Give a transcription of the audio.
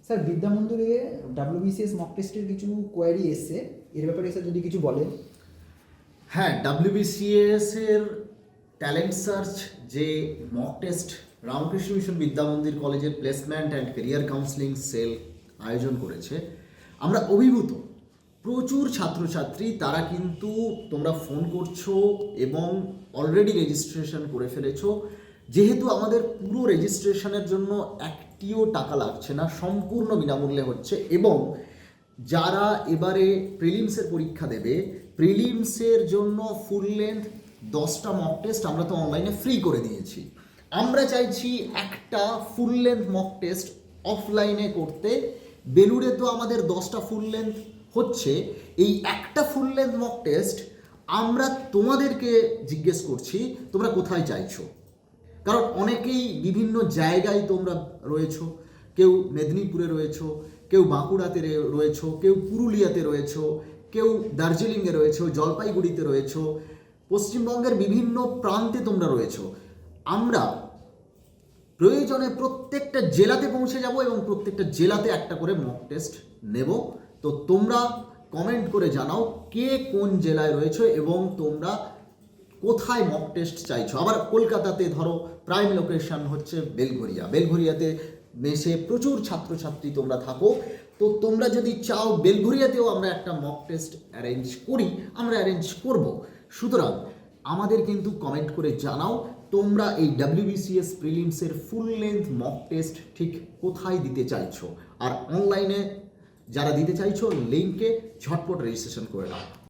Sir বিদ্যা মন্দিরে WBCS mock টেস্টের কিছু কোয়ারি এসছে, এর ব্যাপারে স্যার যদি কিছু বলেন। হ্যাঁ, ডাব্লিউবিসিএস এর ট্যালেন্ট সার্চ যে mock test Ramakrishna Mission Vidya Mandir কলেজের placement and career counselling cell আয়োজন করেছে, আমরা অভিভূত। প্রচুর ছাত্রছাত্রী তারা কিন্তু তোমরা ফোন করছো এবং অলরেডি রেজিস্ট্রেশন করে ফেলেছো। যেহেতু আমাদের পুরো রেজিস্ট্রেশনের জন্য একটিও টাকা লাগছে না, সম্পূর্ণ বিনামূল্যে হচ্ছে, এবং যারা এবারে প্রিলিমসের পরীক্ষা দেবে, প্রিলিমসের জন্য ফুল লেন্থ 10টা মক টেস্ট আমরা তো অনলাইনে ফ্রি করে দিয়েছি। আমরা চাইছি একটা ফুল লেন্থ মক টেস্ট অফলাইনে করতে। বেলুড়ে তো আমাদের 10টা ফুল লেন্থ হচ্ছে, এই একটা ফুল লেন্থ মক টেস্ট আমরা তোমাদেরকে জিজ্ঞেস করছি তোমরা কোথায় চাইছো। কারণ অনেকেই বিভিন্ন জায়গায় তোমরা রয়েছো, কেউ মেদিনীপুরে রয়েছো, কেউ বাঁকুড়াতে রয়েছো, কেউ পুরুলিয়াতে রয়েছো, কেউ দার্জিলিংয়ে রয়েছো, জলপাইগুড়িতে রয়েছো, পশ্চিমবঙ্গের বিভিন্ন প্রান্তে তোমরা রয়েছো। আমরা প্রয়োজনে প্রত্যেকটা জেলাতে পৌঁছে যাব এবং প্রত্যেকটা জেলাতে একটা করে মক টেস্ট নেব। তো তোমরা কমেন্ট করে জানাও কে কোন জেলায় রয়েছো এবং তোমরা কোথায় মক টেস্ট চাইছো। আবার কলকাতাতে ধরো প্রাইম লোকেশন হচ্ছে বেলঘরিয়া, বেলঘরিয়াতে মেসে প্রচুর ছাত্রছাত্রী তোমরা থাকো। তো তোমরা যদি চাও বেলঘরিয়াতেও আমরা একটা মক টেস্ট অ্যারেঞ্জ করি, আমরা অ্যারেঞ্জ করব। সুতরাং আমাদের কিন্তু কমেন্ট করে জানাও তোমরা এই ডাব্লিউবিসিএস প্রিলিমসের ফুল লেন্থ মক টেস্ট ঠিক কোথায় দিতে চাইছো। আর অনলাইনে যারা দিতে চাইছো লিঙ্কে ঝটপট রেজিস্ট্রেশন করে নাও।